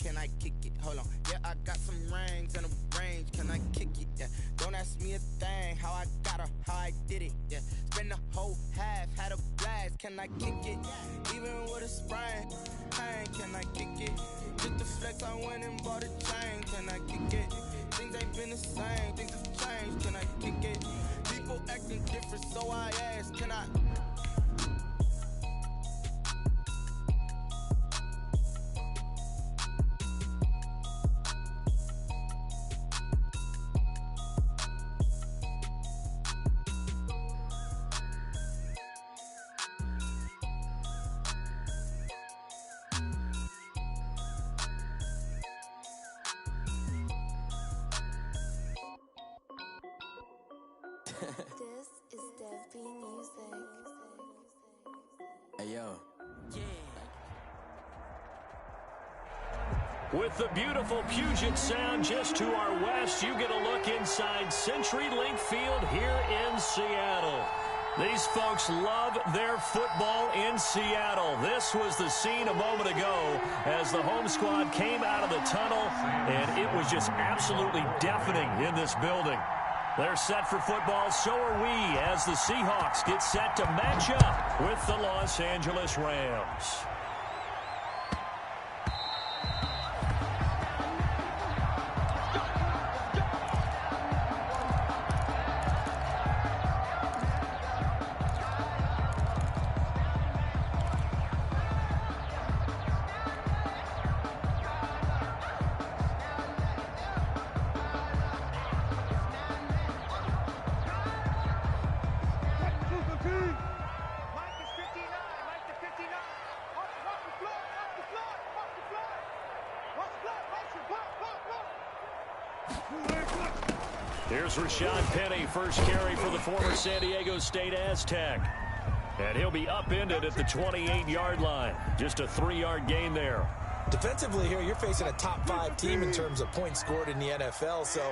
can I kick it? Hold on. Yeah, I got some rings and a range, can I kick it? Yeah, don't ask me a thing, how I got her, how I did it. Yeah, spend the whole half, had a blast, can I kick it? Even with a sprain, pain, can I kick it? Just the flex, I went and bought a chain, can I kick it? Things ain't been the same, things have changed, can I kick it? People acting different, so I ask, can I? This is Dev B Music. Hey, yo. With the beautiful Puget Sound just to our west, you get a look inside CenturyLink Field here in Seattle. These folks love their football in Seattle. This was the scene a moment ago as the home squad came out of the tunnel, and it was just absolutely deafening in this building. They're set for football, so are we, as the Seahawks get set to match up with the Los Angeles Rams. Here's Rashad Penny, first carry for the former San Diego State Aztec. And he'll be upended at the 28-yard line. Just a 3-yard gain there. Defensively here, you're facing a top-5 team in terms of points scored in the NFL. So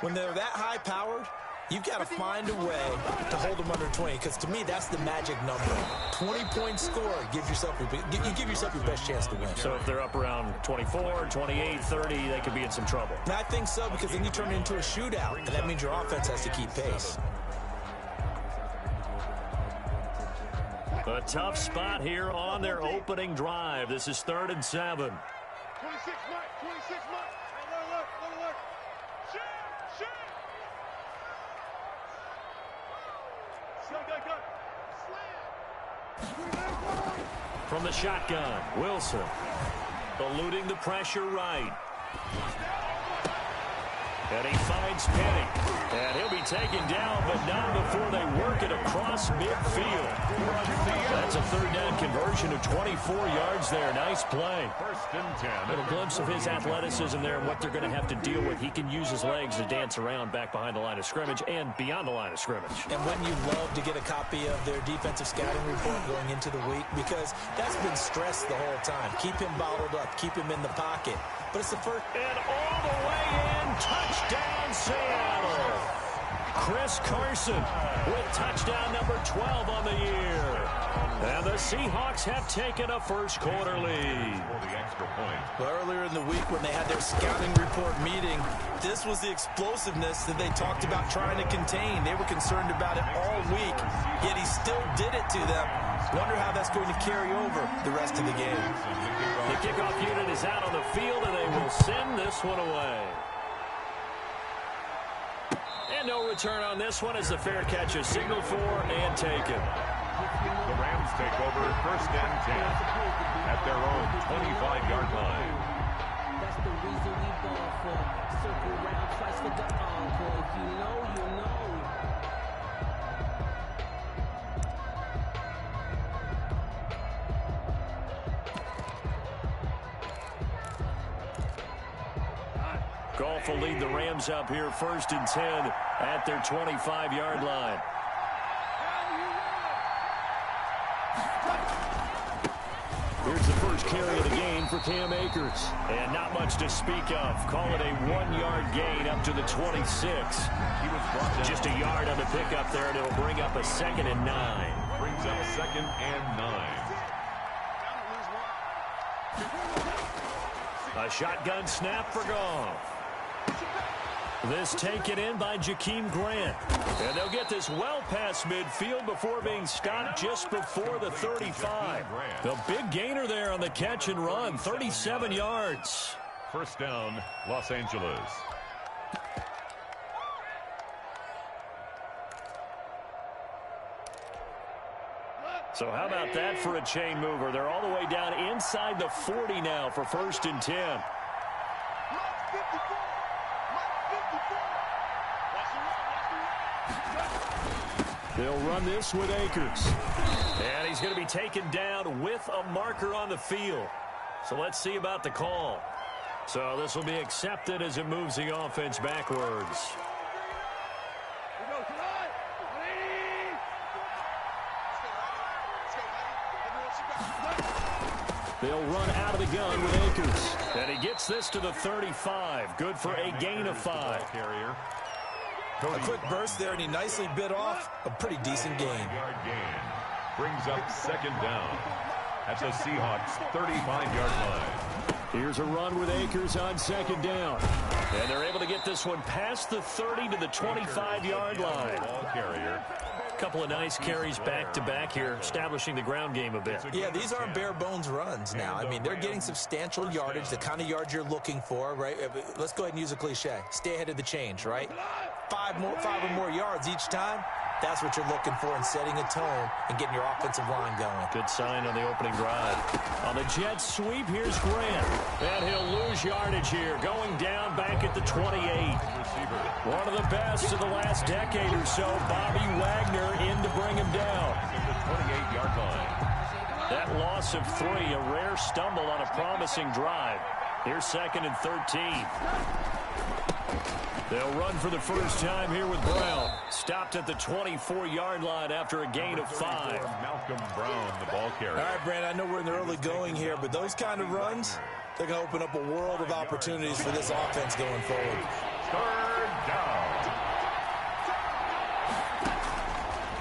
when they're that high-powered, you've got to find a way to hold them under 20, because to me, that's the magic number. 20 points scored, you give yourself your best chance to win. So if they're up around 24, 28, 30, they could be in some trouble. And I think so, because then you turn it into a shootout, and that means your offense has to keep pace. A tough spot here on their opening drive. This is 3rd and 7. 26 Mike, 26 Mike. Hey, look. Shoot. From the shotgun, Wilson eluding the pressure right. And he finds Penny. And he'll be taken down, but not before they work it across midfield. That's a 3rd down conversion of 24 yards there. Nice play. 1st and 10. Little glimpse of his athleticism there and what they're going to have to deal with. He can use his legs to dance around back behind the line of scrimmage and beyond the line of scrimmage. And wouldn't you love to get a copy of their defensive scouting report going into the week? Because that's been stressed the whole time. Keep him bottled up. Keep him in the pocket. But it's the first. And all the way in. Touchdown, Seattle. Chris Carson with touchdown number 12 on the year. And the Seahawks have taken a first-quarter lead. For the extra point. Well, earlier in the week when they had their scouting report meeting, this was the explosiveness that they talked about trying to contain. They were concerned about it all week, yet he still did it to them. Wonder how that's going to carry over the rest of the game. The kickoff unit is out on the field, and they will send this one away. And no return on this one as the fair catch is signaled for and taken. The Rams take over 1st and 10 at their own 25-yard line. That's the reason we ball for. Circle round twice for the encore. If you know, you know. Goff will lead the Rams up here 1st and 10 at their 25-yard line. Here's the first carry of the game for Cam Akers. And not much to speak of. Call it a 1-yard gain up to the 26. Just a yard on the pickup there, and it'll bring up a 2nd and 9. Brings up 2nd and 9. A shotgun snap for Goff. This taken in by Jakeem Grant. And they'll get this well past midfield before being stopped just before the 35. The big gainer there on the catch and run, 37 yards. First down, Los Angeles. So how about that for a chain mover? They're all the way down inside the 40 now for 1st and 10. They'll run this with Akers. And he's going to be taken down with a marker on the field. So let's see about the call. So this will be accepted as it moves the offense backwards. They'll run out of the gun with Akers. And he gets this to the 35. Good for a gain of 5. A quick burst there, and he nicely bit off a pretty decent gain. Yard gain. Brings up 2nd down at the Seahawks 35-yard line. Here's a run with Akers on 2nd down. And they're able to get this one past the 30 to the 25-yard line. Ball carrier. Couple of nice carries back-to-back here, establishing the ground game a bit. Yeah, these aren't bare-bones runs now. I mean, they're getting substantial yardage, the kind of yards you're looking for, right? Let's go ahead and use a cliche. Stay ahead of the change, right? 5 or more yards each time. That's what you're looking for in setting a tone and getting your offensive line going. Good sign on the opening drive. On the jet sweep, here's Grant. And he'll lose yardage here, going down back at the 28. One of the best of the last decade or so, Bobby Wagner in to bring him down. At the 28-yard line. That loss of 3, a rare stumble on a promising drive. Here's 2nd and 13. They'll run for the first time here with Brown. Stopped at the 24-yard line after a gain of 5. Malcolm Brown, the ball carrier. All right, Brand, I know we're in the early going here, but those kind of runs, they're going to open up a world of opportunities for this offense going forward. 3rd down.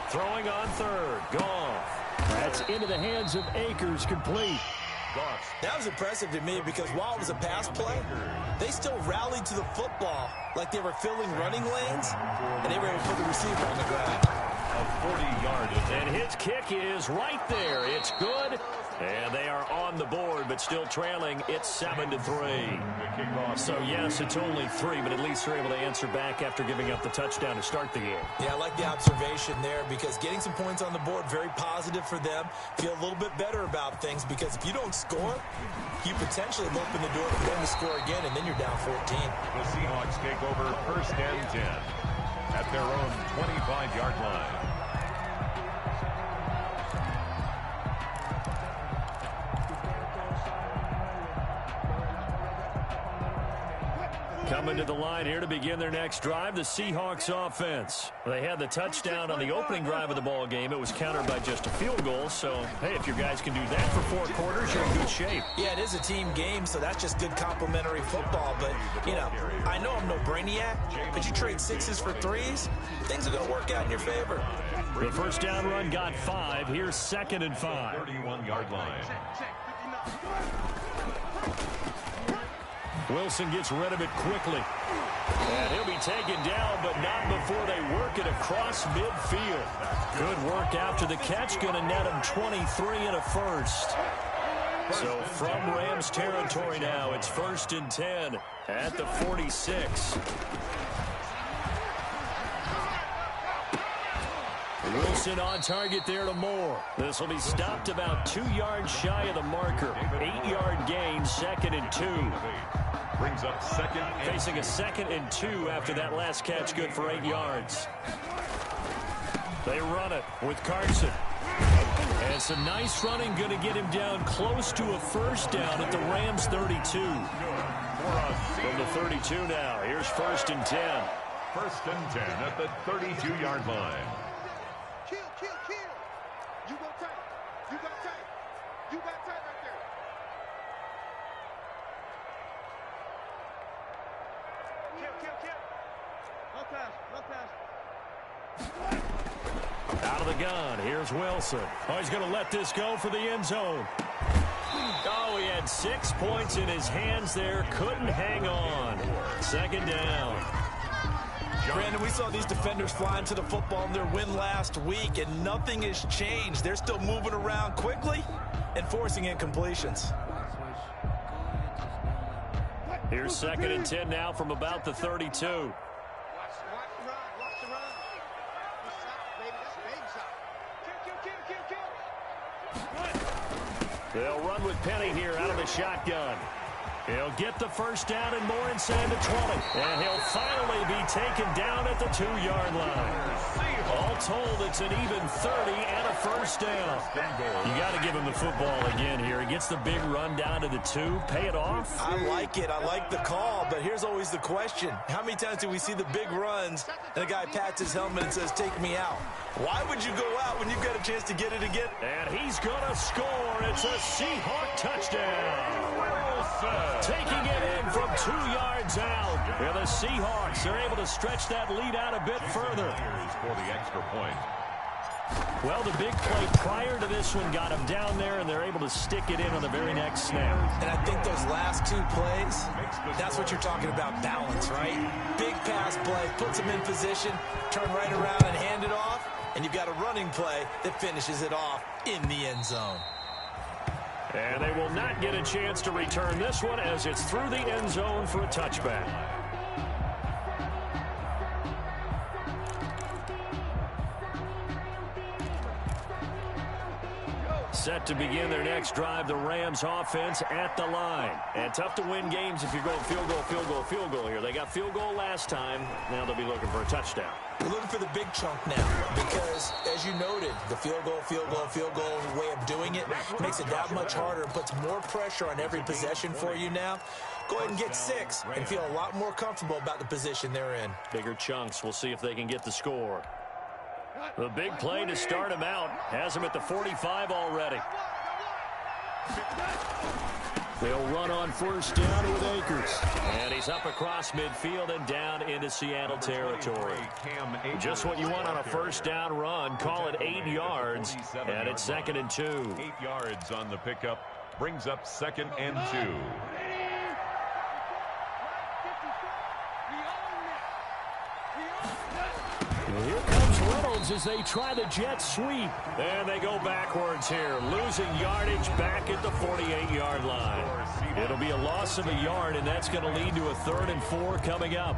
Throwing on 3rd. Goff. That's into the hands of Akers, complete. That was impressive to me because while it was a pass play, they still rallied to the football like they were filling running lanes, and they were able to put the receiver on the ground. A 40-yard. And his kick is right there. It's good. And they are on the board, but still trailing. It's 7-3. So, yes, it's only 3, but at least they're able to answer back after giving up the touchdown to start the game. Yeah, I like the observation there because getting some points on the board, very positive for them. Feel a little bit better about things because if you don't score, you potentially have opened the door for them to score again, and then you're down 14. The Seahawks take over 1st and 10 at their own 25-yard line. Coming to the line here to begin their next drive, the Seahawks offense. They had the touchdown on the opening drive of the ball game. It was countered by just a field goal. So, hey, if your guys can do that for 4 quarters, you're in good shape. Yeah, it is a team game, so that's just good complimentary football. But, you know, I know I'm no brainiac, but you trade 6s for 3s, things are going to work out in your favor. The first down run got 5. Here's 2nd and 5. 31-yard line. Wilson gets rid of it quickly. And he'll be taken down, but not before they work it across midfield. Good work after the catch. Going to net him 23 and a first. So from Rams territory now, it's 1st and 10 at the 46. Wilson on target there to Moore. This will be stopped about 2 yards shy of the marker. 8-yard gain, 2nd and 2. Brings up 2nd. Facing a 2nd and 2 after that last catch, good for 8 yards. They run it with Carson. And some nice running, going to get him down close to a first down at the Rams 32. From the 32 now, here's 1st and 10. 1st and 10 at the 32-yard line. You got tight. You got tight. You got tight right there. Kill. No pass. Out of the gun, here's Wilson. Oh, he's going to let this go for the end zone. Oh, he had 6 points in his hands there. Couldn't hang on. Second down. Brandon, we saw these defenders flying to the football in their win last week, and nothing has changed. They're still moving around quickly and forcing incompletions. Here's 2nd and 10 now from about the 32. They'll run with Penny here out of the shotgun. He'll get the first down and more inside the 20. And he'll finally be taken down at the 2-yard line. All told, it's an even 30 and a first down. You got to give him the football again here. He gets the big run down to the 2. Pay it off. I like it. I like the call. But here's always the question. How many times do we see the big runs and the guy pats his helmet and says, take me out? Why would you go out when you've got a chance to get it again? And he's going to score. It's a Seahawk touchdown. Taking it in from 2 yards out. Yeah, the Seahawks are able to stretch that lead out a bit further. For the extra point. Well, the big play prior to this one got him down there, and they're able to stick it in on the very next snap. And I think those last 2 plays, that's what you're talking about, balance, right? Big pass play, puts him in position, turn right around and hand it off, and you've got a running play that finishes it off in the end zone. And they will not get a chance to return this one as it's through the end zone for a touchback. Set to begin their next drive, the Rams offense at the line. And tough to win games if you're going field goal, field goal, field goal here. They got field goal last time. Now they'll be looking for a touchdown. We're looking for the big chunk now because, as you noted, the field goal way of doing it makes it that much harder and puts more pressure on every possession for you now. Go ahead and get 6 and feel a lot more comfortable about the position they're in. Bigger chunks. We'll see if they can get the score. The big play to start him out has him at the 45 already. They'll run on first down with Akers. And he's up across midfield and down into Seattle territory. Just what you want on a first down run. Call it 8 yards. And it's 2nd and 2. 8 yards on the pickup. Brings up 2nd and 2. Here comes Reynolds as they try the jet sweep. And they go backwards here, losing yardage back at the 48-yard line. It'll be a loss of a yard, and that's going to lead to a 3rd and 4 coming up.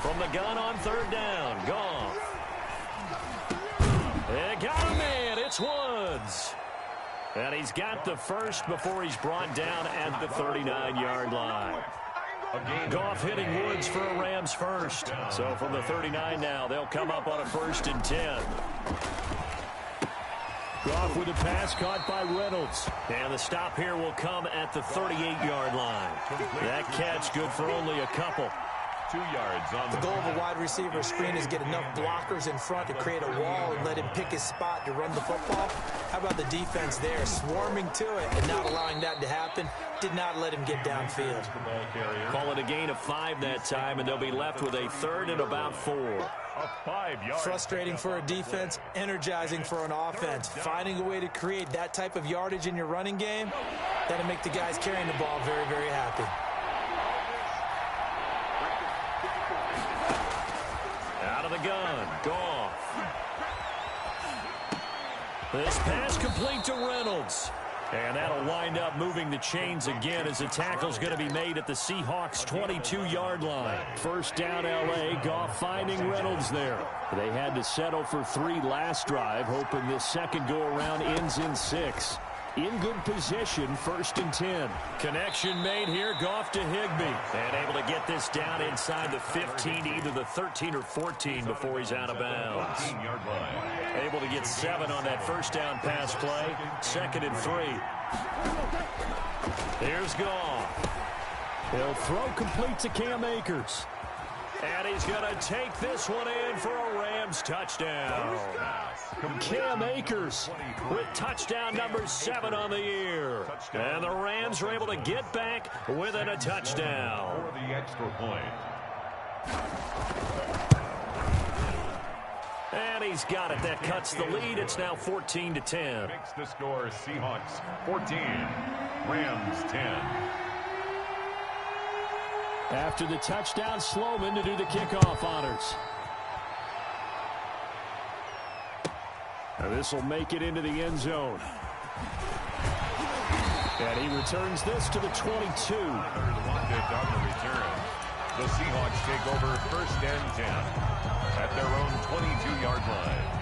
From the gun on 3rd down, Goff. They got him in. It's Woods. And he's got the first before he's brought down at the 39-yard line. Goff hitting Woods for a Rams first. So from the 39 now, they'll come up on a 1st and 10. Goff with a pass caught by Reynolds. And the stop here will come at the 38-yard line. That catch good for only a couple. 2 yards on the goal of a wide receiver screen is get enough blockers in front to create a wall and let him pick his spot to run the football. How about the defense there, swarming to it and not allowing that to happen? Did not let him get downfield. Call it a gain of 5 that time, and they'll be left with a 3rd and about 4. Frustrating for a defense, energizing for an offense. Finding a way to create that type of yardage in your running game, that'll make the guys carrying the ball very, very happy. Out of the gun, Goff. This pass complete to Reynolds. And that'll wind up moving the chains again as the tackle's going to be made at the Seahawks' 22-yard line. First down, L.A. Goff finding Reynolds there. They had to settle for 3 last drive, hoping this second go-around ends in 6. In good position, 1st and 10. Connection made here, Goff to Higbee. And able to get this down inside the 15, either the 13 or 14 before he's out of bounds. Able to get 7 on that first down pass play. 2nd and 3. Here's Goff. He'll throw complete to Cam Akers. And he's going to take this one in for a Rams Rams touchdown. Cam Akers with touchdown number 7 on the year. And the Rams are able to get back within a touchdown. For the extra point. And he's got it. That cuts the lead. It's now 14-10. Makes the score Seahawks 14, Rams 10. After the touchdown, Sloman to do the kickoff honors. And this will make it into the end zone. And he returns this to the 22. Lockett on the return. The Seahawks take over first and 10 at their own 22-yard line.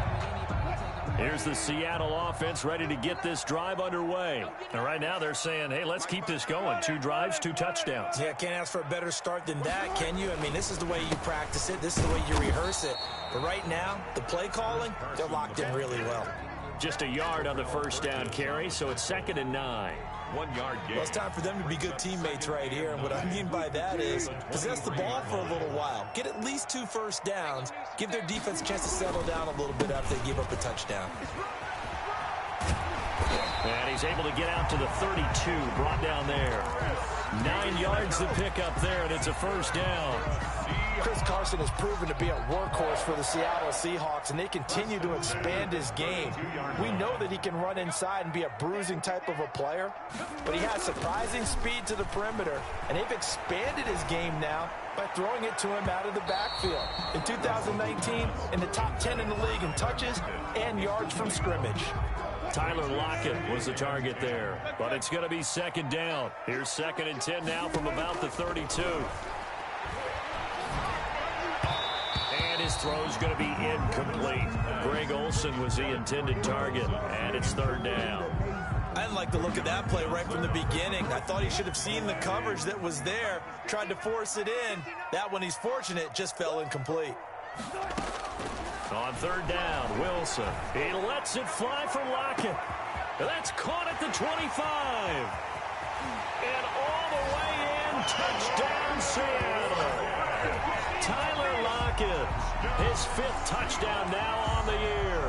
Here's the Seattle offense ready to get this drive underway. And right now they're saying, hey, let's keep this going. 2 drives, 2 touchdowns. Yeah, can't ask for a better start than that, can you? I mean, this is the way you practice it. This is the way you rehearse it. But right now, the play calling, they're locked in really well. Just a yard on the first down carry, so it's 2nd and 9. 1-yard gain. Well, it's time for them to be good teammates right here. And what I mean by that is possess the ball for a little while. Get at least 2 first downs. Give their defense a chance to settle down a little bit after they give up a touchdown. And he's able to get out to the 32, brought down there. 9 yards to pick up there, and it's a first down. Chris Carson has proven to be a workhorse for the Seattle Seahawks, and they continue to expand his game. We know that he can run inside and be a bruising type of a player, but he has surprising speed to the perimeter, and they've expanded his game now by throwing it to him out of the backfield. In 2019, in the top 10 in the league in touches and yards from scrimmage. Tyler Lockett was the target there, but it's going to be 2nd down. Here's 2nd and 10 now from about the 32. And his throw's going to be incomplete. Greg Olsen was the intended target, and it's 3rd down. I didn't like the look of that play right from the beginning. I thought he should have seen the coverage that was there, tried to force it in. That one, he's fortunate, just fell incomplete. On 3rd down, Wilson. He lets it fly for Lockett. That's caught at the 25. And all the way in, touchdown Seattle. Tyler Lockett, his 5th touchdown now on the year.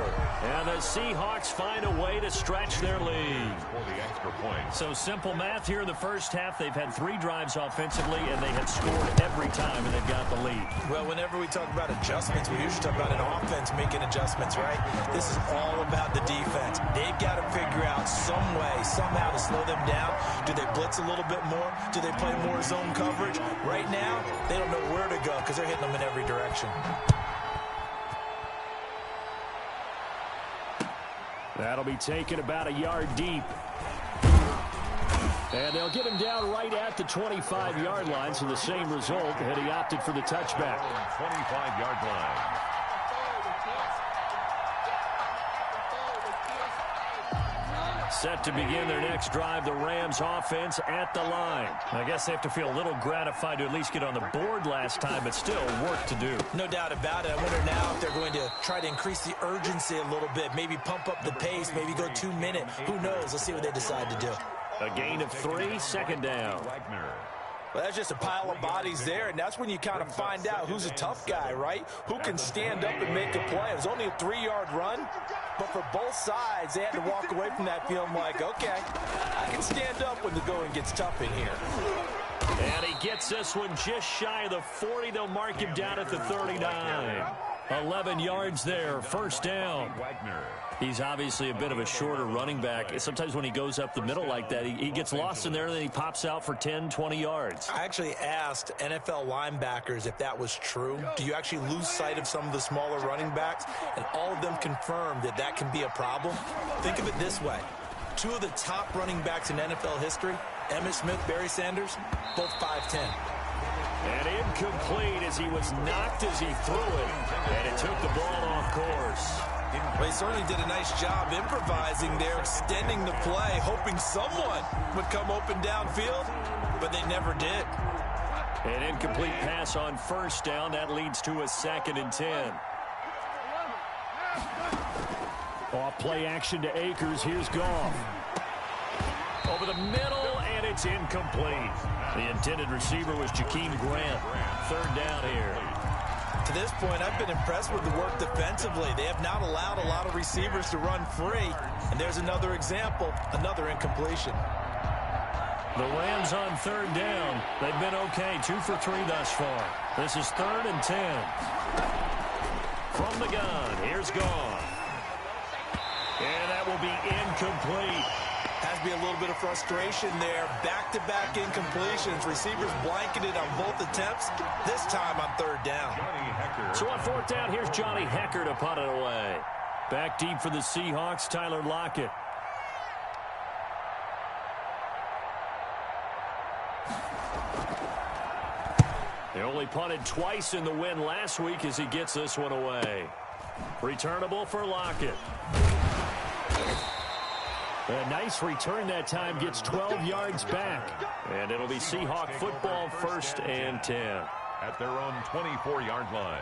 And the Seahawks find a way to stretch their lead. For the extra point. So simple math here in the first half. They've had 3 drives offensively, and they have scored every time, and they've got the lead. Well, whenever we talk about adjustments, we usually talk about an offense making adjustments, right? This is all about the defense. They've got to figure out some way, somehow to slow them down. Do they blitz a little bit more? Do they play more zone coverage? Right now, they don't know where to go because they're hitting them in every direction. That'll be taken about a yard deep. And they'll get him down right at the 25-yard line, so the same result, and he opted for the touchback. 25-yard line. Set to begin their next drive, the Rams offense at the line. I guess they have to feel a little gratified to at least get on the board last time, but still work to do. No doubt about it. I wonder now if they're going to try to increase the urgency a little bit, maybe pump up the pace, maybe go 2-minute. Who knows? Let's see what they decide to do. A gain of 3, 2nd down. Well, that's just a pile of bodies there, and that's when you kind of find out who's a tough guy, right? Who can stand up and make a play. It was only a 3-yard run, but for both sides, they had to walk away from that feeling like, okay, I can stand up when the going gets tough in here. And he gets this one just shy of the 40. They'll mark him down at the 39. 11 yards there, 1st down. He's obviously a bit of a shorter running back. Sometimes when he goes up the middle like that, he gets lost in there, and then he pops out for 10, 20 yards. I actually asked NFL linebackers if that was true. Do you actually lose sight of some of the smaller running backs? And all of them confirmed that that can be a problem. Think of it this way. 2 of the top running backs in NFL history, Emmitt Smith, Barry Sanders, both 5'10". And incomplete as he was knocked as he threw it, and it took the ball off course. Well, he certainly did a nice job improvising there, extending the play, hoping someone would come open downfield, but they never did. An incomplete pass on 1st down. That leads to a 2nd and 10. Off play action to Akers. Here's Goff. Over the middle, and it's incomplete. The intended receiver was Jakeem Grant. 3rd down here. To this point, I've been impressed with the work defensively. They have not allowed a lot of receivers to run free. And there's another example, another incompletion. The Rams on third down. They've been okay, 2 for 3 thus far. This is 3rd and 10. From the gun, here's Goff. And that will be incomplete. Has to be a little bit of frustration there. Back-to-back incompletions. Receivers blanketed on both attempts, this time on 3rd down. So on 4th down, here's Johnny Hecker to punt it away. Back deep for the Seahawks, Tyler Lockett. They only punted twice in the win last week as he gets this one away. Returnable for Lockett. A nice return that time, gets 12 yards back. And it'll be Seahawk football, 1st and 10. At their own 24-yard line.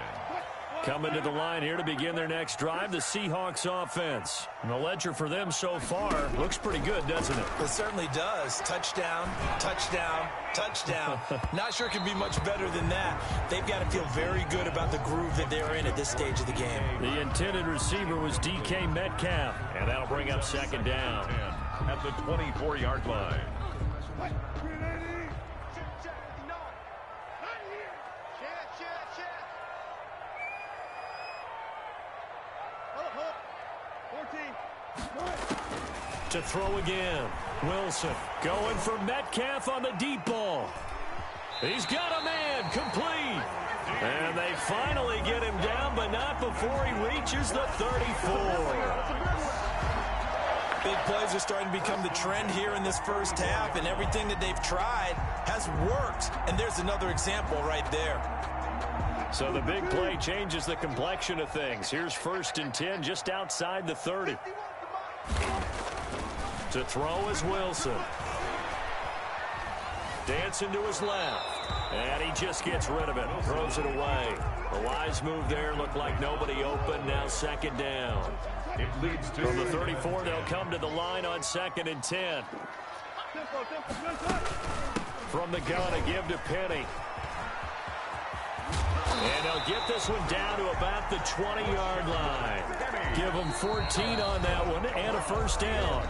Coming to the line here to begin their next drive, the Seahawks offense. And the ledger for them so far looks pretty good, doesn't it? It certainly does. Touchdown, touchdown, touchdown. Not sure it can be much better than that. They've got to feel very good about the groove that they're in at this stage of the game. The intended receiver was DK Metcalf, and that'll bring up 2nd down. At the 24-yard line. To throw again. Wilson going for Metcalf on the deep ball. He's got a man, complete. And they finally get him down, but not before he reaches the 34. Big plays are starting to become the trend here in this first half, and everything that they've tried has worked. And there's another example right there. So the big play changes the complexion of things. Here's 1st and 10 just outside the 30. To throw is Wilson. Dancing to his left. And he just gets rid of it. Throws it away. A wise move there. Looked like nobody open. Now 2nd down. It leads to from the 34, they'll come to the line on 2nd and 10. From the gun, a give to Penny. And they'll get this one down to about the 20-yard line. Give them 14 on that one and a 1st down.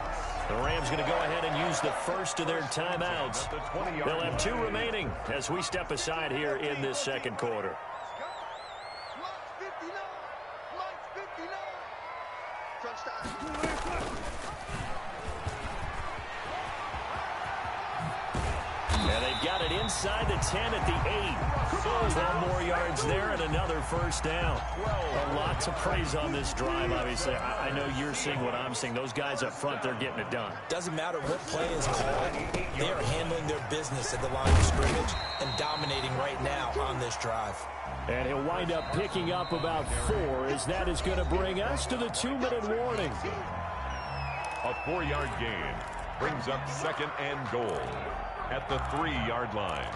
The Rams going to go ahead and use the first of their timeouts. They'll have 2 remaining as we step aside here in this 2nd quarter. And they've got it inside the 10 at the 8. 12 more yards there and another 1st down. A lot to praise on this drive, obviously. I know you're seeing what I'm seeing. Those guys up front, they're getting it done. Doesn't matter what play is called. They are handling their business at the line of scrimmage and dominating right now on this drive. And he'll wind up picking up about 4 as that is going to bring us to the 2-minute warning. A 4-yard gain brings up 2nd and goal at the 3-yard line.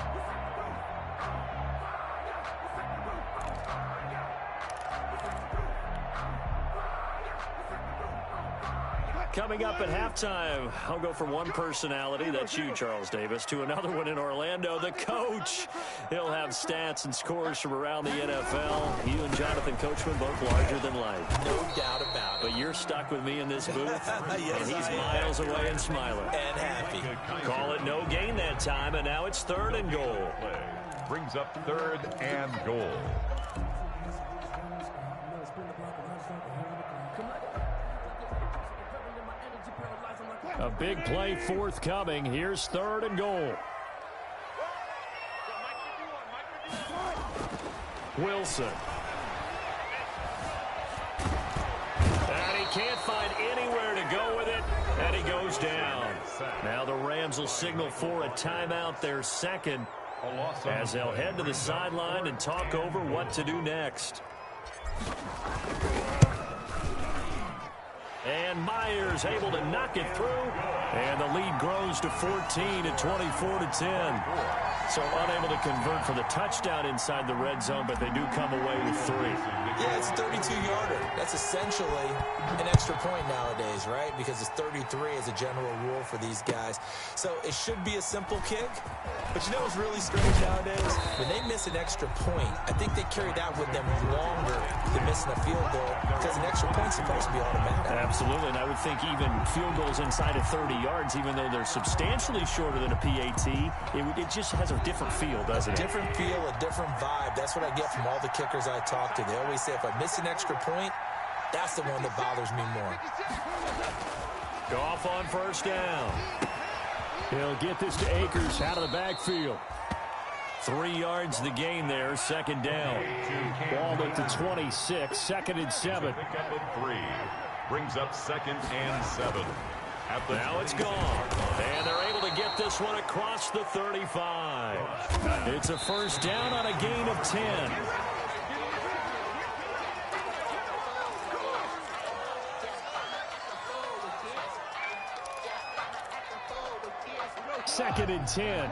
Coming up at halftime, I'll go from one personality, that's you, Charles Davis, to another one in Orlando, the coach. He'll have stats and scores from around the NFL. You and Jonathan Coachman both larger than life. No doubt about it. But you're stuck with me in this booth, yes, and he's miles away and smiling. And happy. Call it no gain that time, and now it's 3rd and goal. Brings up 3rd and goal. A big play forthcoming. Here's 3rd and goal. Wilson. And he can't find anywhere to go with it, and he goes down. Now the Rams will signal for a timeout, their 2nd, as they'll head to the sideline and talk over what to do next. And Myers able to knock it through. And the lead grows to 14 at 24-10. So unable to convert for the touchdown inside the red zone, but they do come away with 3. Yeah, it's a 32-yarder. That's essentially an extra point nowadays, right? Because it's 33 as a general rule for these guys. So it should be a simple kick. But you know what's really strange nowadays? When they miss an extra point, I think they carry that with them longer than missing a field goal because an extra point's supposed to be automatic. Absolutely, and I would think even field goals inside of 30 yards, even though they're substantially shorter than a PAT, it just has a different feel, doesn't it? A different feel, a different vibe. That's what I get from all the kickers I talk to. They always say if I miss an extra point, that's the one that bothers me more. Goff on first down. He'll get this to Akers out of the backfield. 3 yards the gain there, second down. Ball at the 26, 2nd and 7. Brings up 2nd and 7. Now it's gone. And they're able to get this one across the 35. It's a first down on a gain of 10. Second and 10.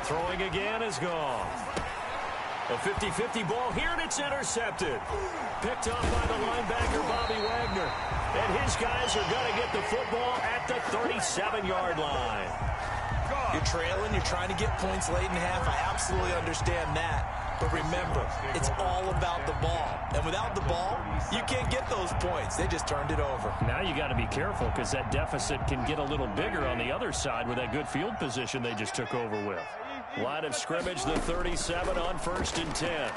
Throwing again is gone. A 50-50 ball here, and it's intercepted. Picked off by the linebacker, Bobby Wagner. And his guys are going to get the football at the 37-yard line. You're trailing, you're trying to get points late in half. I absolutely understand that. But remember, it's all about the ball. And without the ball, you can't get those points. They just turned it over. Now you got to be careful because that deficit can get a little bigger on the other side with that good field position they just took over with. Line of scrimmage, the 37 on 1st and 10.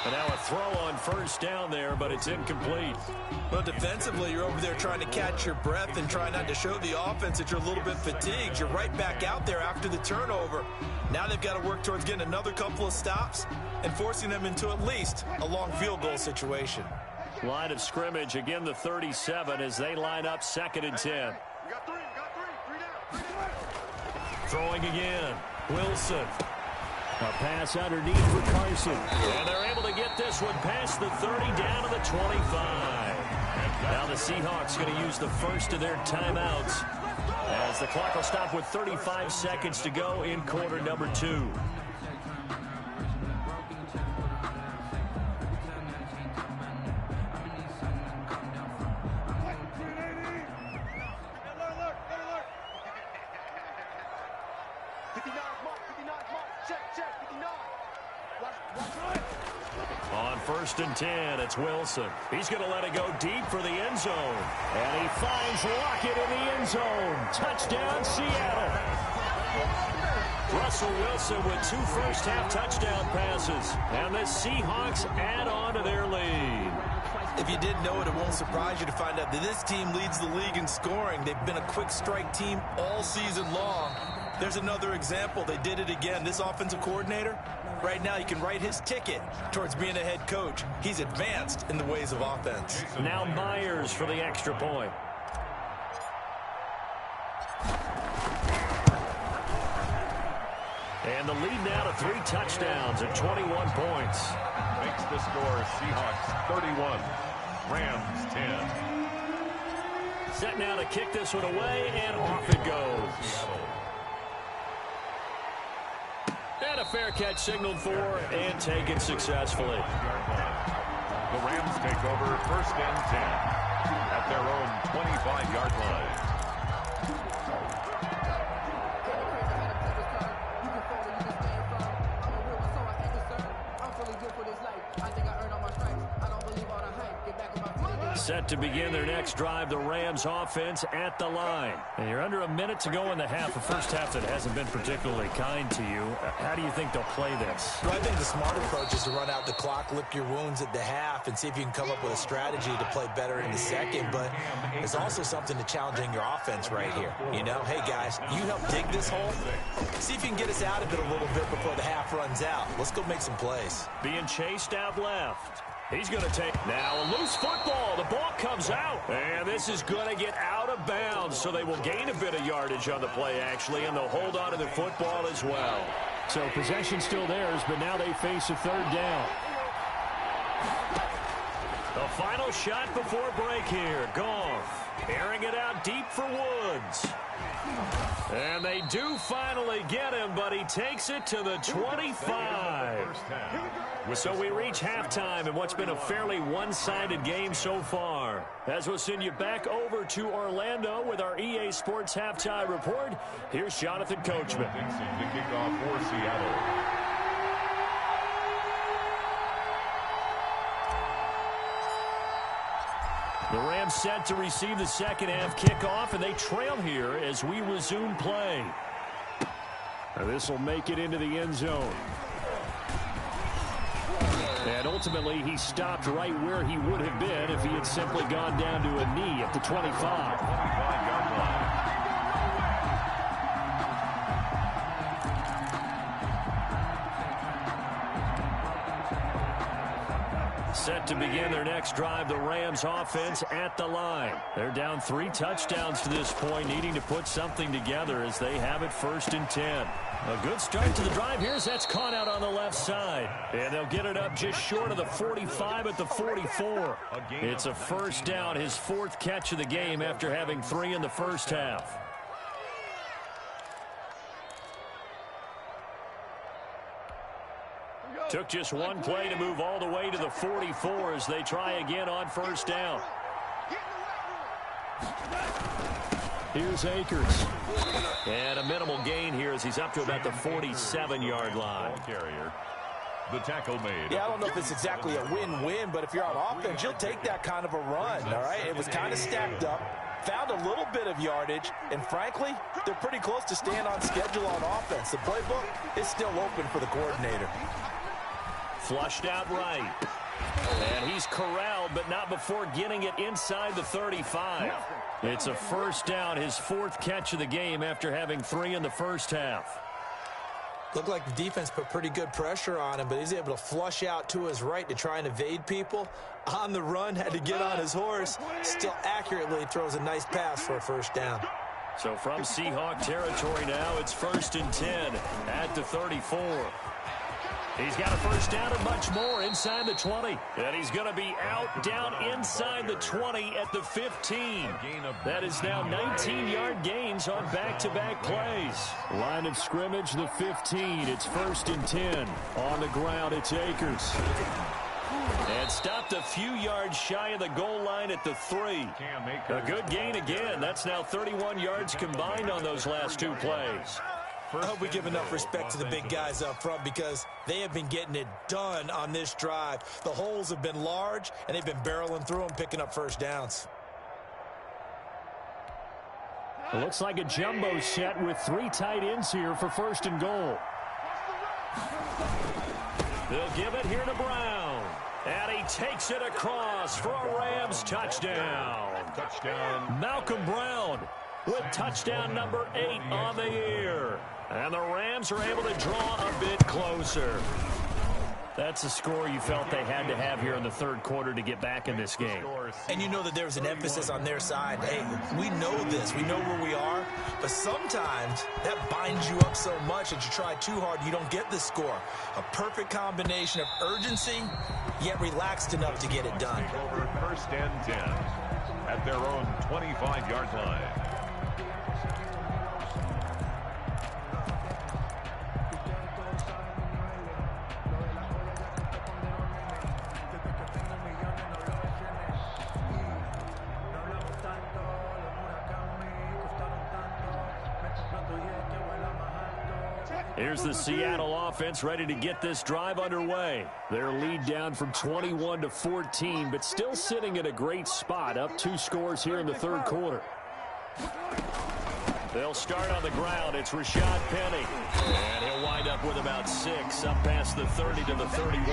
And now a throw on first down there, but it's incomplete. Well, defensively, you're over there trying to catch your breath and try not to show the offense that you're a little bit fatigued. You're right back out there after the turnover. Now they've got to work towards getting another couple of stops and forcing them into at least a long field goal situation. Line of scrimmage, again the 37 as they line up 2nd and 10. Throwing again, Wilson. A pass underneath for Carson. And they're able to get this one past the 30 down to the 25. Now the Seahawks going to use the first of their timeouts as the clock will stop with 35 seconds to go in quarter number 2. On 1st and 10, it's Wilson. He's going to let it go deep for the end zone. And he finds Lockett in the end zone. Touchdown, Seattle. Russell Wilson with 2 first-half touchdown passes. And the Seahawks add on to their lead. If you didn't know it, it won't surprise you to find out that this team leads the league in scoring. They've been a quick strike team all season long. There's another example. They did it again. This offensive coordinator, right now, you can write his ticket towards being a head coach. He's advanced in the ways of offense. Now Myers for the extra point. And the lead now to 3 touchdowns and 21 points. Makes the score Seahawks 31, Rams 10. Set now to kick this one away, and off it goes. And a fair catch signaled for and taken successfully. The Rams take over 1st and 10 at their own 25-yard line. Set to begin their next drive, the Rams offense at the line. And you're under a minute to go in the half, a first half that hasn't been particularly kind to you. How do you think they'll play this? Well, I think the smart approach is to run out the clock, lick your wounds at the half, and see if you can come up with a strategy to play better in the second. But there's also something to challenging your offense right here. You know, hey, guys, you help dig this hole. See if you can get us out of it a little bit before the half runs out. Let's go make some plays. Being chased out left. He's going to take now a loose football. The ball comes out. And this is going to get out of bounds. So they will gain a bit of yardage on the play, actually, and they'll hold on to the football as well. So possession still theirs, but now they face a 3rd down. The final shot before break here. Goff. deep for Woods. And they do finally get him, but he takes it to the 25. So we reach halftime in what's been a fairly one-sided game so far. As we'll send you back over to Orlando with our EA Sports Halftime Report, here's Jonathan Coachman. The kickoff for Seattle. The Rams set to receive the second half kickoff, and they trail here as we resume play. This will make it into the end zone. And ultimately, he stopped right where he would have been if he had simply gone down to a knee at the 25. 25-yard line. Set to begin their next drive, the Rams offense at the line. They're down 3 touchdowns to this point, needing to put something together as they have it 1st and 10. A good start to the drive here as that's caught out on the left side. And they'll get it up just short of the 45 at the 44. It's a first down, his 4th catch of the game after having 3 in the first half. Took just one play to move all the way to the 44 as they try again on first down. Here's Akers. And a minimal gain here as he's up to about the 47-yard line. The tackle made. Yeah, I don't know if it's exactly a win-win, but if you're on offense, you'll take that kind of a run, all right? It was kind of stacked up, found a little bit of yardage, and frankly, they're pretty close to staying on schedule on offense. The playbook is still open for the coordinator. Flushed out right. And he's corralled, but not before getting it inside the 35. It's a first down, his 4th catch of the game after having 3 in the first half. Looked like the defense put pretty good pressure on him, but he's able to flush out to his right to try and evade people. On the run, had to get on his horse. Still accurately throws a nice pass for a first down. So from Seahawk territory now, it's 1st and 10 at the 34. He's got a first down and much more inside the 20. And he's going to be out down inside the 20 at the 15. That is now 19-yard gains on back-to-back plays. Line of scrimmage, the 15. It's 1st and 10. On the ground, it's Akers. And stopped a few yards shy of the goal line at the 3. A good gain again. That's now 31 yards combined on those last 2 plays. I hope we give enough respect to the big guys up front because they have been getting it done on this drive. The holes have been large, and they've been barreling through them, picking up first downs. It looks like a jumbo set with 3 tight ends here for 1st and goal. They'll give it here to Brown. And he takes it across for a Rams touchdown. Malcolm Brown with touchdown number 8 on the year. And the Rams are able to draw a bit closer. That's a score you felt they had to have here in the 3rd quarter to get back in this game. And you know that there's an emphasis on their side. Hey, we know this. We know where we are. But sometimes that binds you up so much that you try too hard, you don't get the score. A perfect combination of urgency, yet relaxed enough to get it done. Over 1st and 10 at their own 25-yard line. Here's the Seattle offense ready to get this drive underway. Their lead down from 21 to 14, but still sitting at a great spot, up 2 scores here in the 3rd quarter. They'll start on the ground. It's Rashad Penny. And he'll wind up with about 6, up past the 30 to the 31.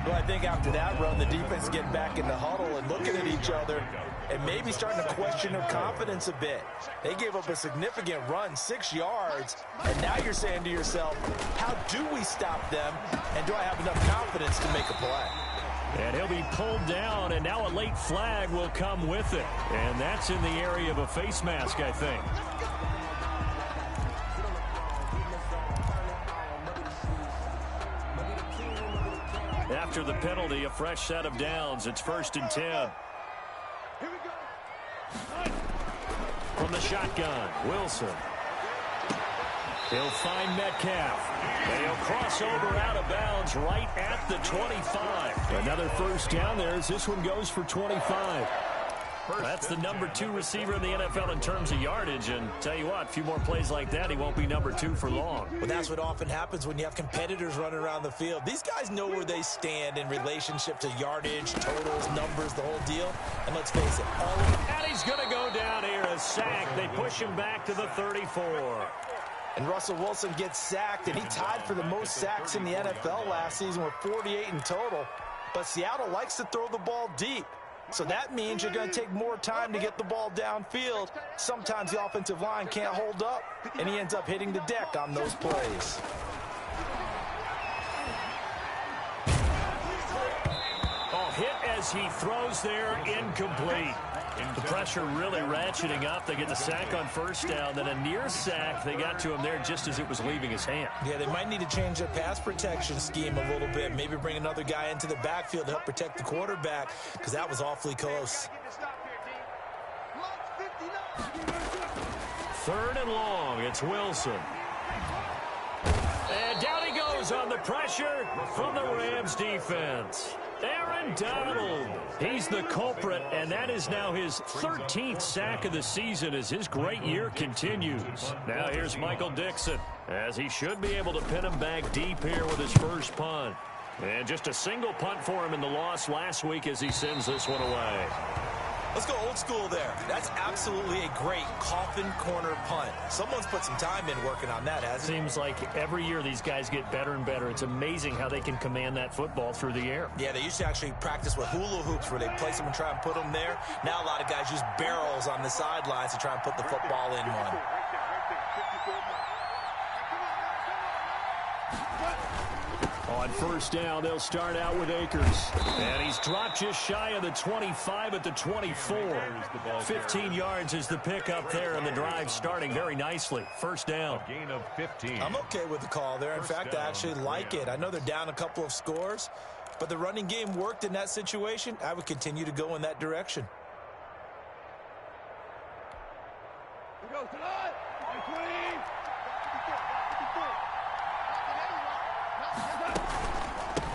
Well, I think after that run, the defense getting back in the huddle and looking at each other and maybe starting to question their confidence a bit. They gave up a significant run, 6 yards, and now you're saying to yourself, how do we stop them, and do I have enough confidence to make a play? And he'll be pulled down, and now a late flag will come with it. And that's in the area of a face mask, I think. After the penalty, a fresh set of downs. It's 1st and 10. From the shotgun, Wilson. He'll find Metcalf. And he'll cross over out of bounds right at the 25. Another first down there as this one goes for 25. That's the number 2 receiver in the NFL in terms of yardage, and tell you what, a few more plays like that, he won't be number 2 for long. Well, that's what often happens when you have competitors running around the field. These guys know where they stand in relationship to yardage, totals, numbers, the whole deal. And let's face it, all of them. And he's going to go down here, a sack. They push him back to the 34. And Russell Wilson gets sacked, and he tied for the most sacks in the NFL last season with 48 in total. But Seattle likes to throw the ball deep. So that means you're going to take more time to get the ball downfield. Sometimes the offensive line can't hold up, and he ends up hitting the deck on those plays. Oh, hit as he throws there, incomplete. The pressure really ratcheting up. They get the sack on first down, then a near sack. They got to him there just as it was leaving his hand. Yeah, they might need to change their pass protection scheme a little bit. Maybe bring another guy into the backfield to help protect the quarterback, because that was awfully close. 3rd and long. It's Wilson. And down he goes on the pressure from the Rams defense. Aaron Donald, he's the culprit, and that is now his 13th sack of the season as his great year continues. Now here's Michael Dixon, as he should be able to pin him back deep here with his first punt. And just a single punt for him in the loss last week as he sends this one away. Let's go old school there. That's absolutely a great coffin corner punt. Someone's put some time in working on that, hasn't it? Seems like every year these guys get better and better. It's amazing how they can command that football through the air. Yeah, they used to actually practice with hula hoops where they place them and try and put them there. Now a lot of guys use barrels on the sidelines to try and put the football in one. On first down, they'll start out with Akers. And he's dropped just shy of the 25 at the 24. 15 yards is the pickup there, and the drive starting very nicely. First down. A gain of 15. I'm okay with the call there. In fact, I actually like it. I know they're down a couple of scores, but the running game worked in that situation. I would continue to go in that direction.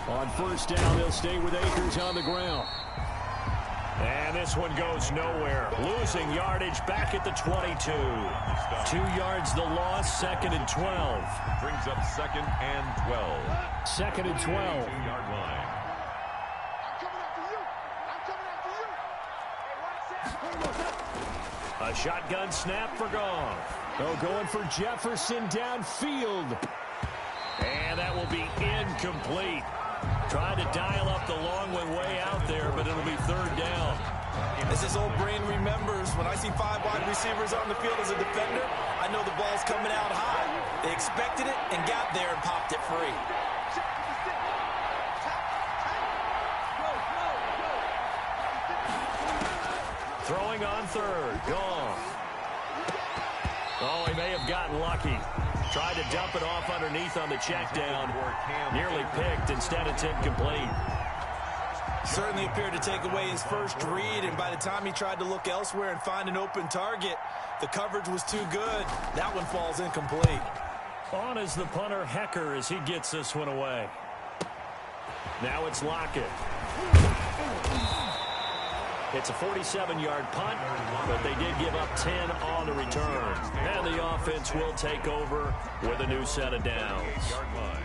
On first down, they'll stay with Akers on the ground. And this one goes nowhere. Losing yardage back at the 22. 2 yards the loss, 2nd and 12. Brings up 2nd and 12. 2nd and 12. 2-yard line. A shotgun snap for Goff. Oh, going for Jefferson downfield. And that will be incomplete. Tried to dial up the long one way out there, but it'll be 3rd down. As this old brain remembers, when I see 5 wide receivers on the field as a defender, I know the ball's coming out high. They expected it and got there and popped it free. Throwing on 3rd. Goff. Oh, he may have gotten lucky. Tried to dump it off underneath on the check down. Nearly picked. Instead, it's incomplete. Certainly appeared to take away his first read, and by the time he tried to look elsewhere and find an open target, the coverage was too good. That one falls incomplete. On is the punter, Hecker, as he gets this one away. Now it's Lockett. It's a 47-yard punt, but they did give up 10 on the return. And the offense will take over with a new set of downs. Yard line.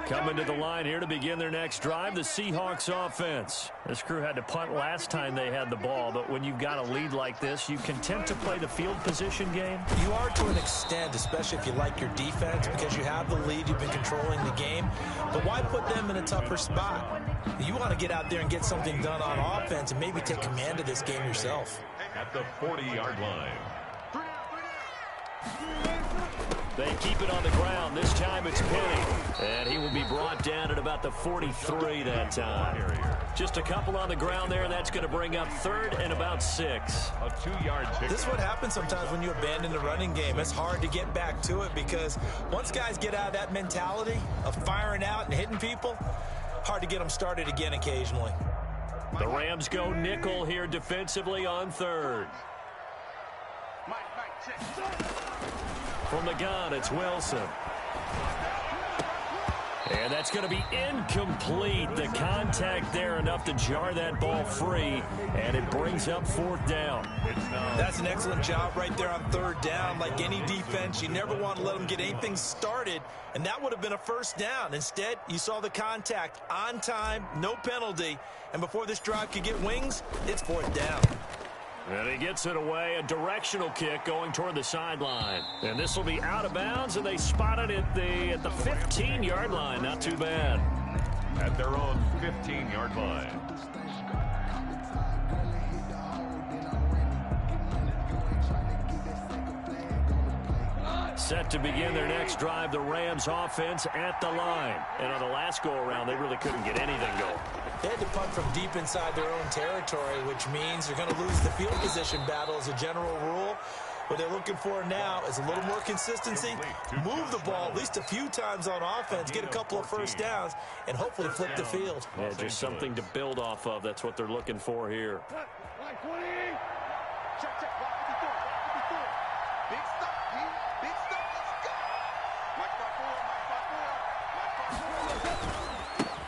Coming to the line here to begin their next drive, the Seahawks offense. This crew had to punt last time they had the ball, but when you've got a lead like this, you content to play the field position game? You are to an extent, especially if you like your defense, because you have the lead, you've been controlling the game. But why put them in a tougher spot? You want to get out there and get something done on offense and maybe take command of this game yourself. At the 40-yard line. They keep it on the ground. This time it's Penny. And he will be brought down at about the 43 that time. Just a couple on the ground there, and that's going to bring up third and about 6. A 2-yard pick. This is what happens sometimes when you abandon the running game. It's hard to get back to it because once guys get out of that mentality of firing out and hitting people, hard to get them started again occasionally. The Rams go nickel here defensively on third. From the gun, it's Wilson. And that's going to be incomplete. The contact there enough to jar that ball free, and it brings up 4th down. That's an excellent job right there on 3rd down. Like any defense, you never want to let them get anything started, and that would have been a 1st down. Instead, you saw the contact on time, no penalty, and before this drive could get wings, it's 4th down. And he gets it away, a directional kick going toward the sideline. And this will be out of bounds, and they spot it at the 15-yard line. Not too bad. At their own 15-yard line. Set to begin their next drive, the Rams offense at the line. And on the last go-around, they really couldn't get anything going. They had to punt from deep inside their own territory, which means they're going to lose the field position battle as a general rule. What they're looking for now is a little more consistency, move the ball at least a few times on offense, get a couple of 1st downs, and hopefully flip the field. Yeah, just something to build off of. That's what they're looking for here.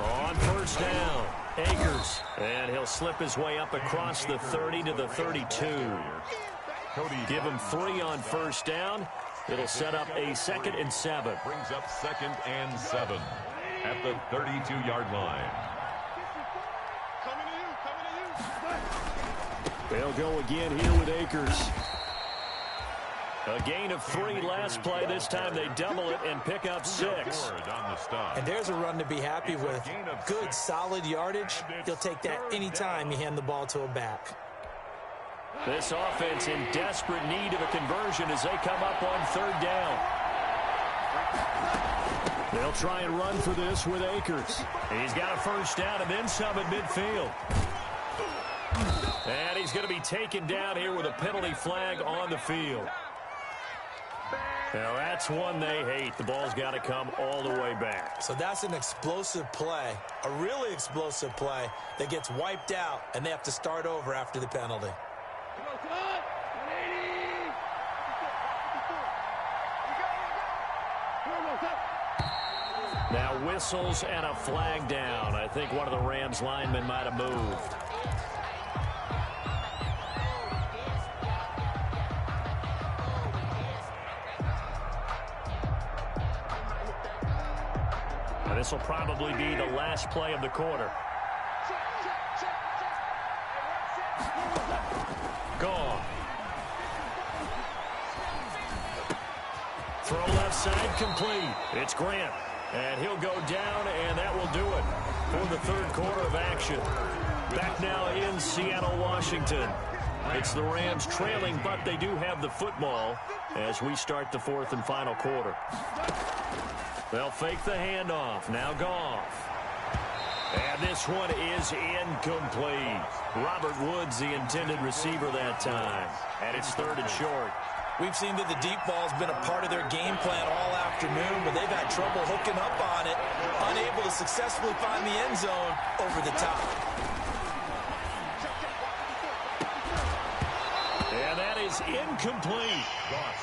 On 1st down, Akers. And he'll slip his way up across the 30 to the 32. Give him 3 on 1st down. It'll set up a 2nd and 7. Brings up 2nd and 7 at the 32-yard line. They'll go again here with Akers. A gain of 3 last play. This time they double it and pick up 6. And there's a run to be happy with. Good, solid yardage. You'll take that anytime you hand the ball to a back. This offense in desperate need of a conversion as they come up on 3rd down. They'll try and run for this with Akers. He's got a 1st down and then some at midfield. And he's going to be taken down here with a penalty flag on the field. Now, that's one they hate. The ball's got to come all the way back. So that's an explosive play, a really explosive play that gets wiped out, and they have to start over after the penalty. Now whistles and a flag down. I think one of the Rams linemen might have moved. And this will probably be the last play of the quarter. Gone. Throw left side complete. It's Grant. And he'll go down, and that will do it for the 3rd quarter of action. Back now in Seattle, Washington. It's the Rams trailing, but they do have the football as we start the 4th and final quarter. They'll fake the handoff. Now Goff. And this one is incomplete. Robert Woods, the intended receiver that time. And it's 3rd and short. We've seen that the deep ball's been a part of their game plan all afternoon, but they've had trouble hooking up on it, unable to successfully find the end zone over the top. And that is incomplete.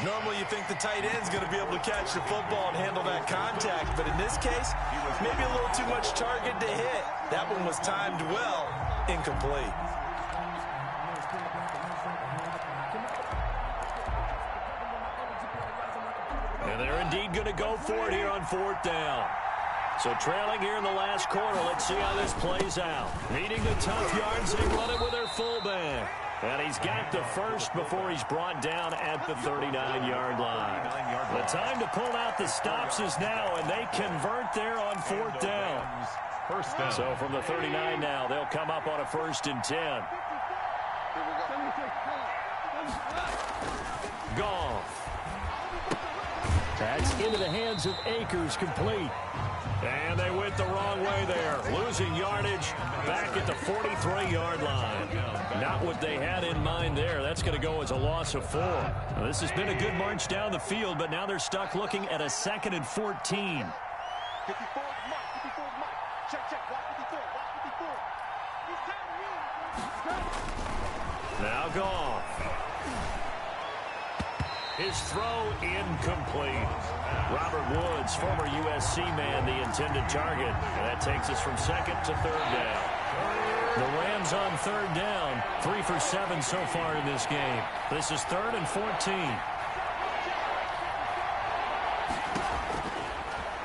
Normally you think the tight end's going to be able to catch the football and handle that contact, but in this case, maybe a little too much target to hit. That one was timed well, incomplete. And they're indeed going to go for it here on 4th down. So trailing here in the last quarter, let's see how this plays out. Needing the tough yards, they run it with their fullback. And he's got the first before he's brought down at the 39-yard line. The time to pull out the stops is now, and they convert there on 4th down. First down. So from the 39 now, they'll come up on a 1st and 10. Goff. That's into the hands of Akers, complete. And they went the wrong way there, losing yardage back at the 43-yard line. Not what they had in mind there. That's going to go as a loss of 4. Now, this has been a good march down the field, but now they're stuck looking at a 2nd and 14. 54, Mike. 54, Mike. Check. Block 54. Now Goff. His throw incomplete. Robert Woods, former USC man, the intended target. And that takes us from 2nd to 3rd down. The Rams on 3rd down. 3 for 7 so far in this game. This is 3rd and 14.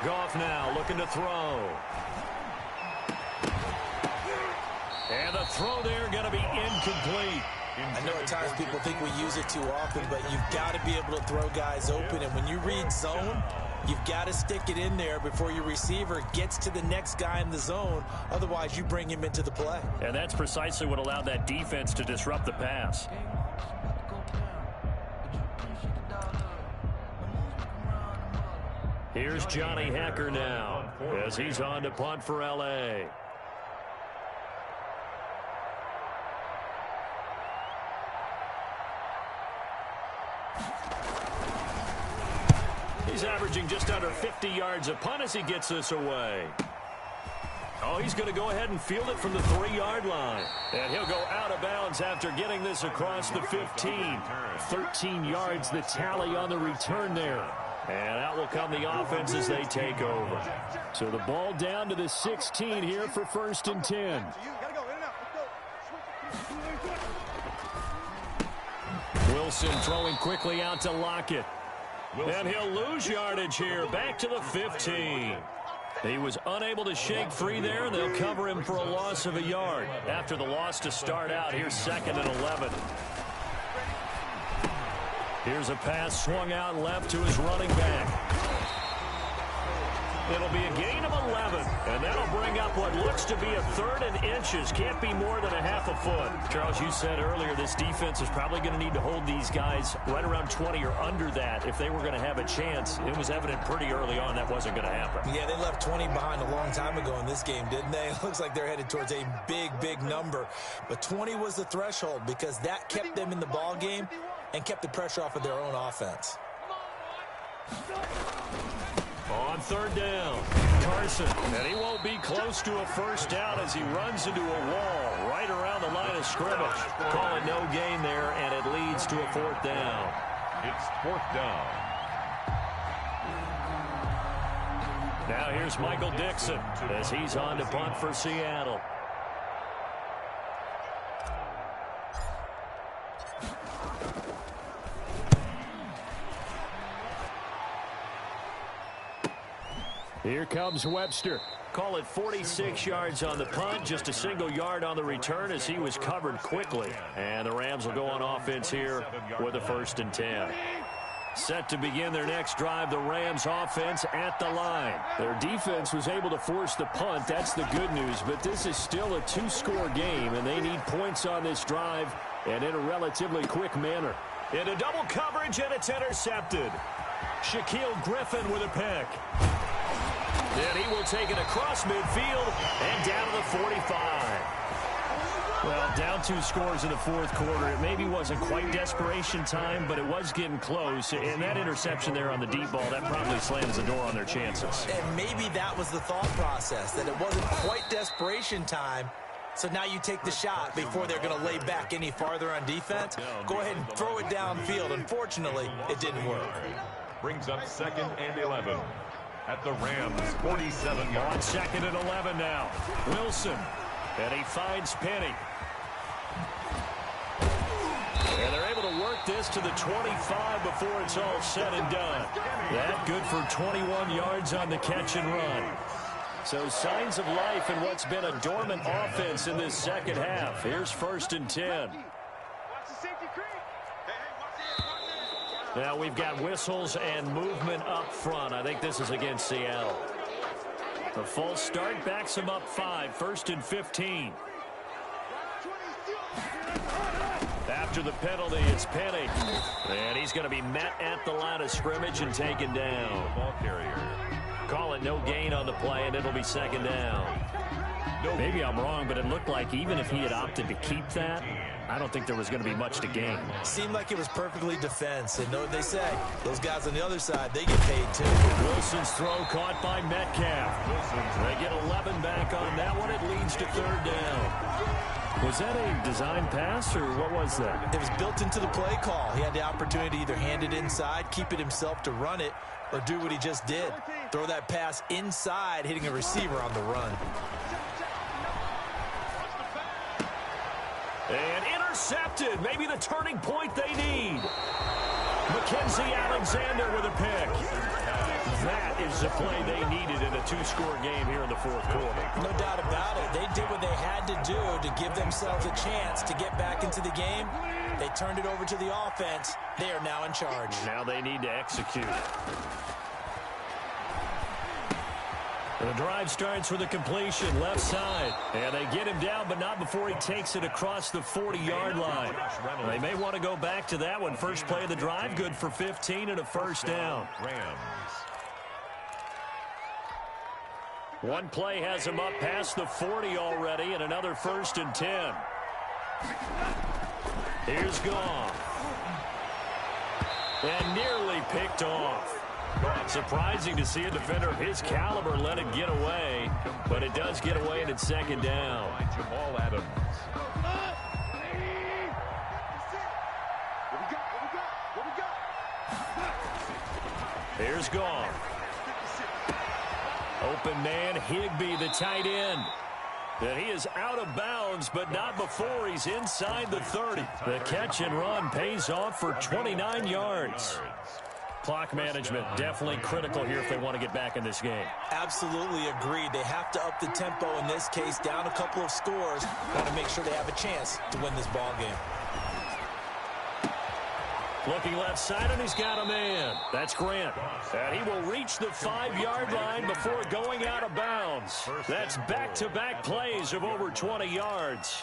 Goff now looking to throw. And the throw there going to be incomplete. I know at times people think we use it too often, but you've got to be able to throw guys open. And when you read zone, you've got to stick it in there before your receiver gets to the next guy in the zone. Otherwise, you bring him into the play. And that's precisely what allowed that defense to disrupt the pass. Here's Johnny Hacker now as he's on to punt for L.A. He's averaging just under 50 yards a punt as he gets this away. Oh, he's going to go ahead and field it from the 3-yard line. And he'll go out of bounds after getting this across the 15. 13 yards the tally on the return there. And out will come the offense as they take over. So the ball down to the 16 here for 1st and 10. Wilson throwing quickly out to Lockett. And he'll lose yardage here, back to the 15. He was unable to shake free there, and they'll cover him for a loss of a yard. After the loss to start out, here's 2nd and 11. Here's a pass swung out left to his running back. It'll be a gain of 11, and that'll bring up what looks to be a 3rd and inches. Can't be more than a half a foot. Charles, you said earlier this defense is probably going to need to hold these guys right around 20 or under that if they were going to have a chance. It was evident pretty early on that wasn't going to happen. Yeah, they left 20 behind a long time ago in this game, didn't they? It looks like they're headed towards a big number. But 20 was the threshold because that kept them in the ball game and kept the pressure off of their own offense. On 3rd down, Carson, and he won't be close to a 1st down as he runs into a wall right around the line of scrimmage. Call it no gain there, and it leads to a 4th down. It's 4th down. Now here's Michael Dixon as he's on to punt for Seattle. Here comes Webster. Call it 46 yards on the punt, just a single yard on the return as he was covered quickly. And the Rams will go on offense here with a 1st and 10. Set to begin their next drive, the Rams offense at the line. Their defense was able to force the punt. That's the good news, but this is still a 2-score game, and they need points on this drive and in a relatively quick manner. Into double coverage, and it's intercepted. Shaquille Griffin with a pick. And he will take it across midfield and down to the 45. Well, down 2 scores in the 4th quarter. It maybe wasn't quite desperation time, but it was getting close. And that interception there on the deep ball, that probably slams the door on their chances. And maybe that was the thought process, that it wasn't quite desperation time. So now you take the shot before they're going to lay back any farther on defense. Go ahead and throw it downfield. Unfortunately, it didn't work. Brings up 2nd and 11. At the Rams, 47 yards. On 2nd and 11 now. Wilson. And he finds Penny. And they're able to work this to the 25 before it's all said and done. That good for 21 yards on the catch and run. So signs of life in what's been a dormant offense in this 2nd half. Here's 1st and 10. Now we've got whistles and movement up front. I think this is against Seattle. The false start backs him up 5. 1st and 15. After the penalty, it's Penny. And he's going to be met at the line of scrimmage and taken down. Ball carrier. Call it no gain on the play, and it'll be second down. Maybe I'm wrong, but it looked like even if he had opted to keep that, I don't think there was going to be much to gain. Seemed like it was perfectly defense. And know what they say? Those guys on the other side, they get paid too. Wilson's throw caught by Metcalf. They get 11 back on that one. It leads to third down. Was that a design pass, or what was that? It was built into the play call. He had the opportunity to either hand it inside, keep it himself to run it, or do what he just did. Throw that pass inside, hitting a receiver on the run. And intercepted. Maybe the turning point they need. Mackenzie Alexander with a pick. That is the play they needed in a two-score game here in the fourth quarter. No doubt about it. They did what they had to do to give themselves a chance to get back into the game. They turned it over to the offense. They are now in charge. Now they need to execute. The drive starts with a completion left side. And they get him down, but not before he takes it across the 40-yard line. They may want to go back to that one. First play of the drive, good for 15 and a first down. Rams. One play has him up past the 40 already, and another 1st and 10. Here's Goff. And nearly picked off. Surprising to see a defender of his caliber let it get away, but it does get away, and it's second down. Jamal Adams. Here's Goff. Open man, Higbee, the tight end. And he is out of bounds, but not before he's inside the 30. The catch and run pays off for 29 yards. Clock management definitely critical here if they want to get back in this game. Absolutely agreed. They have to up the tempo in this case, down a couple of scores. Want to make sure they have a chance to win this ball game. Looking left side, and he's got a man. That's Grant. And he will reach the 5-yard line before going out of bounds. That's back-to-back plays of over 20 yards.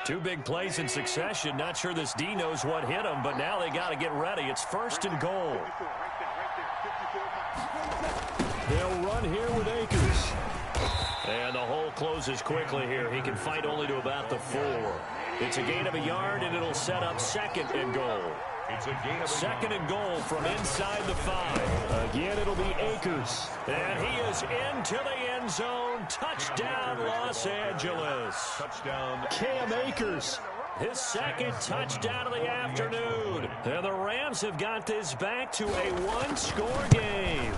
Two big plays in succession. Not sure this D knows what hit him, but now they got to get ready. It's 1st and goal. They'll run here with Akers. And the hole closes quickly here. He can fight only to about the 4. It's a gain of a yard, and it'll set up 2nd and goal. It's a gain of 2nd and goal from inside the 5. Again, it'll be Akers. And he is into the end zone. Touchdown, Los Angeles. touchdown. Cam Akers, his 2nd touchdown of the afternoon. And the Rams have got this back to a 1-score game.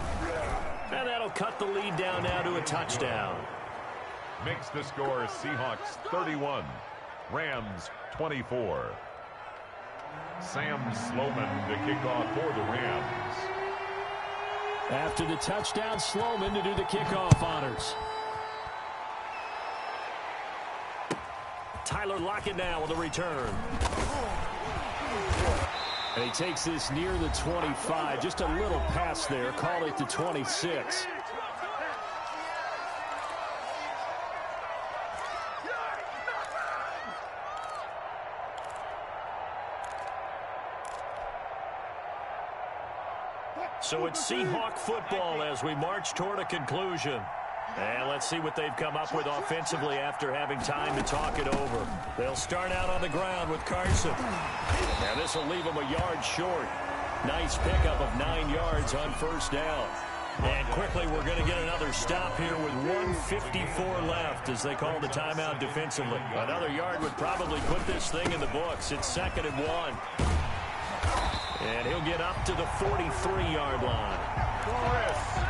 And that'll cut the lead down now to a touchdown. Makes the score Seahawks 31, Rams 24. Sam Sloman to kick off for the Rams. After the touchdown, Sloman to do the kickoff honors. Tyler Lockett now with a return. And he takes this near the 25. Just a little pass there. Call it the 26. So it's Seahawk football as we march toward a conclusion. And let's see what they've come up with offensively after having time to talk it over. They'll start out on the ground with Carson. And this will leave them a yard short. Nice pickup of 9 yards on 1st down. And quickly we're going to get another stop here with 1:54 left as they call the timeout defensively. Another yard would probably put this thing in the books. It's 2nd and 1. And he'll get up to the 43-yard line.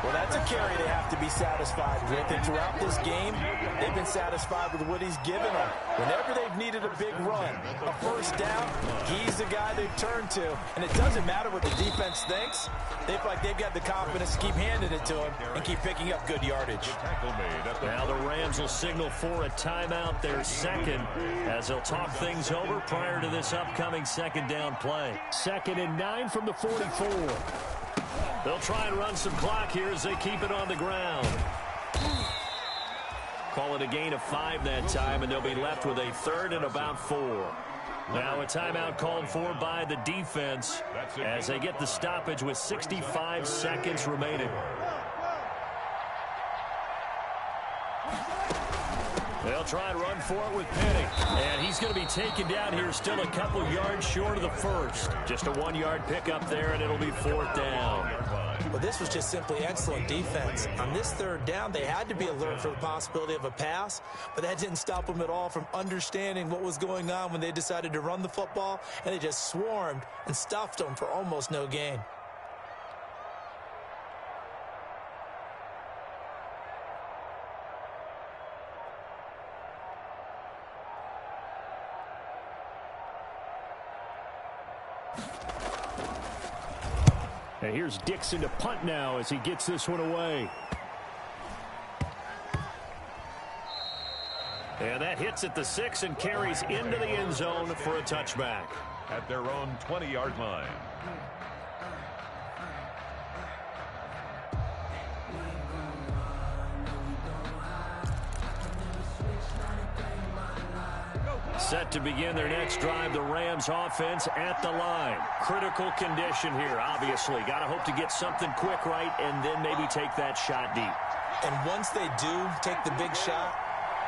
Well, that's a carry they have to be satisfied with. And throughout this game, they've been satisfied with what he's given them. Whenever they've needed a big run, a 1st down, he's the guy they've turned to. And it doesn't matter what the defense thinks. They feel like they've got the confidence to keep handing it to him and keep picking up good yardage. Now the Rams will signal for a timeout, their 2nd, as they'll talk things over prior to this upcoming 2nd down play. 2nd and 9 from the 44. They'll try and run some clock here as they keep it on the ground. Call it a gain of 5 that time, and they'll be left with a 3rd and about 4. Now a timeout called for by the defense as they get the stoppage with 65 seconds remaining. They'll try and run for it with Penny. And he's going to be taken down here, still a couple yards short of the first. Just a 1-yard pickup there, and it'll be 4th down. Well, this was just simply excellent defense. On this 3rd down, they had to be alert for the possibility of a pass, but that didn't stop them at all from understanding what was going on when they decided to run the football, and they just swarmed and stuffed them for almost no gain. And here's Dixon to punt now as he gets this one away. And that hits at the 6 and carries into the end zone for a touchback. At their own 20-yard line. Set to begin their next drive, the Rams offense at the line. Critical condition here, obviously. Got to hope to get something quick right and then maybe take that shot deep. And once they do take the big shot,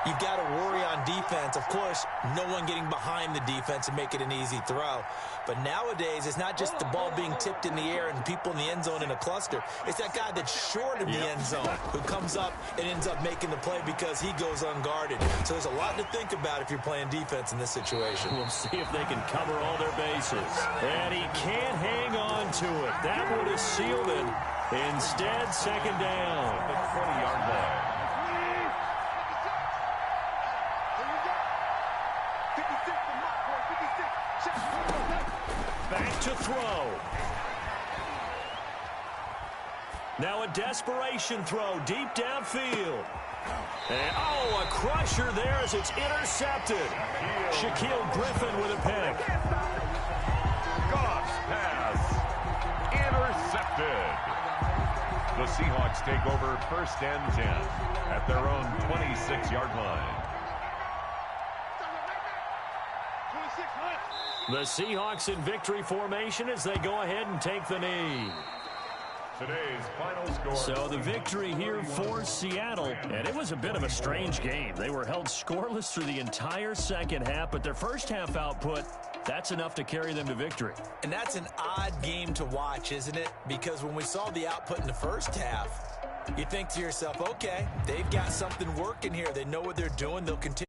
you've got to worry on defense. Of course, no one getting behind the defense and make it an easy throw. But nowadays, it's not just the ball being tipped in the air and people in the end zone in a cluster. It's that guy that's short of the end zone who comes up and ends up making the play because he goes unguarded. So there's a lot to think about if you're playing defense in this situation. We'll see if they can cover all their bases. And he can't hang on to it. That would have sealed it. Instead, 2nd down. The 20-yard line. Back to throw. Now a desperation throw deep downfield. And, a crusher there as it's intercepted. Shaquille Griffin with a pick. Goff's pass intercepted. The Seahawks take over 1st and 10 at their own 26-yard line. The Seahawks in victory formation as they go ahead and take the knee. Today's final score. So the victory here for Seattle, and it was a bit of a strange game. They were held scoreless through the entire second half, but their first half output, that's enough to carry them to victory. And that's an odd game to watch, isn't it? Because when we saw the output in the first half, you think to yourself, okay, they've got something working here. They know what they're doing. They'll continue.